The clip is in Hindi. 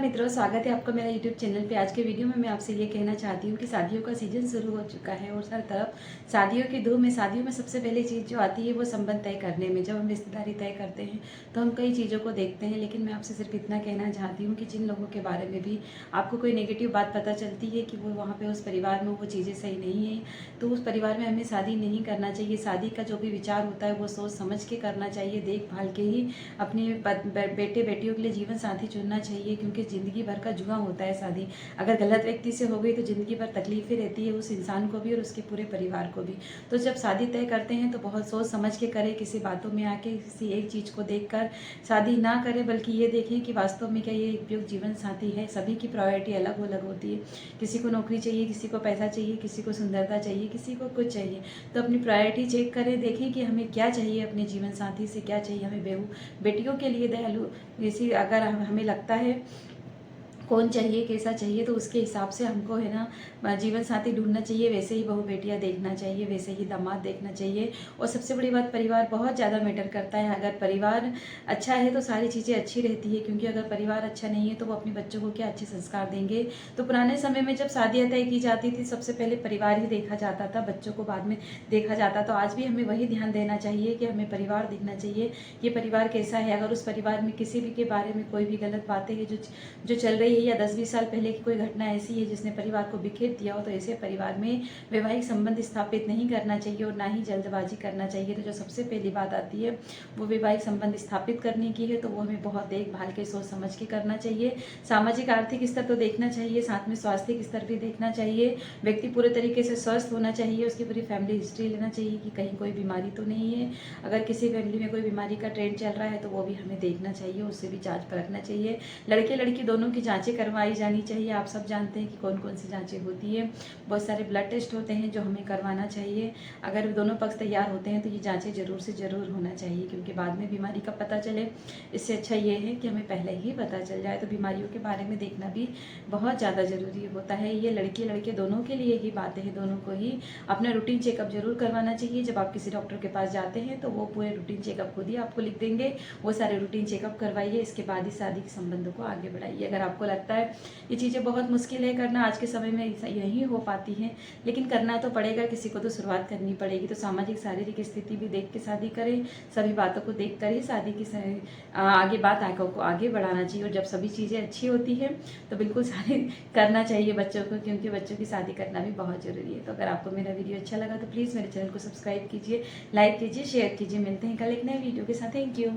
मित्रों, स्वागत है आपका मेरा YouTube चैनल पे। आज के वीडियो में मैं आपसे ये कहना चाहती हूँ कि शादियों का सीजन शुरू हो चुका है और हर तरफ शादियों की धूम है। शादियों में सबसे पहली चीज़ जो आती है वो संबंध तय करने में। जब हम रिश्तेदारी तय करते हैं तो हम कई चीज़ों को देखते हैं, लेकिन मैं आपसे सिर्फ इतना कहना चाहती हूँ कि जिन लोगों के बारे में भी आपको कोई नेगेटिव बात पता चलती है कि वो वहाँ पर उस परिवार में वो चीज़ें सही नहीं है, तो उस परिवार में हमें शादी नहीं करना चाहिए। शादी का जो भी विचार होता है वो सोच समझ के करना चाहिए, देखभाल के ही अपने बेटे बेटियों के लिए जीवन साथी चुनना चाहिए, क्योंकि ज़िंदगी भर का जुआ होता है शादी। अगर गलत व्यक्ति से हो गई तो ज़िंदगी भर तकलीफें रहती है उस इंसान को भी और उसके पूरे परिवार को भी। तो जब शादी तय करते हैं तो बहुत सोच समझ के करें, किसी बातों में आके किसी एक चीज़ को देखकर शादी ना करें, बल्कि ये देखें कि वास्तव में क्या ये उपयुक्त जीवन साथी है। सभी की प्रायोरिटी अलग अलग होती है। किसी को नौकरी चाहिए, किसी को पैसा चाहिए, किसी को सुंदरता चाहिए, किसी को कुछ चाहिए। तो अपनी प्रायोरिटी चेक करें, देखें कि हमें क्या चाहिए, अपने जीवन साथी से क्या चाहिए। हमें बेहू बेटियों के लिए दयालु जैसी अगर हमें लगता है कौन चाहिए, कैसा चाहिए, तो उसके हिसाब से हमको है ना जीवन साथी ढूंढना चाहिए। वैसे ही बहू बेटियाँ देखना चाहिए, वैसे ही दामाद देखना चाहिए। और सबसे बड़ी बात, परिवार बहुत ज़्यादा मैटर करता है। अगर परिवार अच्छा है तो सारी चीज़ें अच्छी रहती है, क्योंकि अगर परिवार अच्छा नहीं है तो वो अपने बच्चों को क्या अच्छे संस्कार देंगे। तो पुराने समय में जब शादियाँ तय की जाती थी, सबसे पहले परिवार ही देखा जाता था, बच्चों को बाद में देखा जाता। तो आज भी हमें वही ध्यान देना चाहिए कि हमें परिवार देखना चाहिए, ये परिवार कैसा है। अगर उस परिवार में किसी भी के बारे में कोई भी गलत बातें हैं जो चल रही है, या 10-20 साल पहले की कोई घटना ऐसी है जिसने परिवार को बिखेर दिया हो, तो ऐसे परिवार में वैवाहिक संबंध स्थापित नहीं करना चाहिए और ना ही जल्दबाजी करना चाहिए। तो जो सबसे पहली बात आती है वो वैवाहिक संबंध स्थापित करने की है, तो वो हमें बहुत देखभाल के सोच समझ के करना चाहिए। सामाजिक आर्थिक स्तर तो देखना चाहिए, साथ में स्वास्थ्य स्तर भी देखना चाहिए। व्यक्ति पूरे तरीके से स्वस्थ होना चाहिए, उसकी पूरी फैमिली हिस्ट्री लेना चाहिए कि कहीं कोई बीमारी तो नहीं है। अगर किसी फैमिली में कोई बीमारी का ट्रेंड चल रहा है तो वो भी हमें देखना चाहिए, उससे भी जांच परखना चाहिए। लड़के लड़की दोनों की जांचें करवाई जानी चाहिए। आप सब जानते हैं कि कौन कौन सी जांचें होती है। बहुत सारे ब्लड टेस्ट होते हैं जो हमें करवाना चाहिए। अगर दोनों पक्ष तैयार होते हैं तो ये जांचें जरूर से जरूर होना चाहिए, क्योंकि बाद में बीमारी का पता चले, इससे अच्छा ये है कि हमें पहले ही पता चल जाए। तो बीमारियों के बारे में देखना भी बहुत ज़्यादा ज़रूरी होता है। ये लड़की लड़के दोनों के लिए ही बातें हैं, दोनों को ही अपना रूटीन चेकअप जरूर करवाना चाहिए। जब आप किसी डॉक्टर के पास जाते हैं तो वो पूरे रूटीन चेकअप खुद ही आपको लिख देंगे, वो सारे रूटीन चेकअप करवाइए, इसके बाद ही शादी के संबंधों को आगे बढ़ाइए। अगर आपको लगता है ये चीज़ें बहुत मुश्किल है करना, आज के समय में यही हो पाती है, लेकिन करना तो पड़ेगा, किसी को तो शुरुआत करनी पड़ेगी। तो सामाजिक शारीरिक स्थिति भी देख के शादी करें, सभी बातों को देख कर ही शादी की आगे बात को आगे बढ़ाना चाहिए। और जब सभी चीज़ें अच्छी होती है तो बिल्कुल शादी करना चाहिए बच्चों को, क्योंकि बच्चों की शादी करना भी बहुत ज़रूरी है। तो अगर आपको मेरा वीडियो अच्छा लगा तो प्लीज़ मेरे चैनल को सब्सक्राइब कीजिए, लाइक कीजिए, शेयर कीजिए। मिलते हैं कल एक नए वीडियो के साथ। Thank you.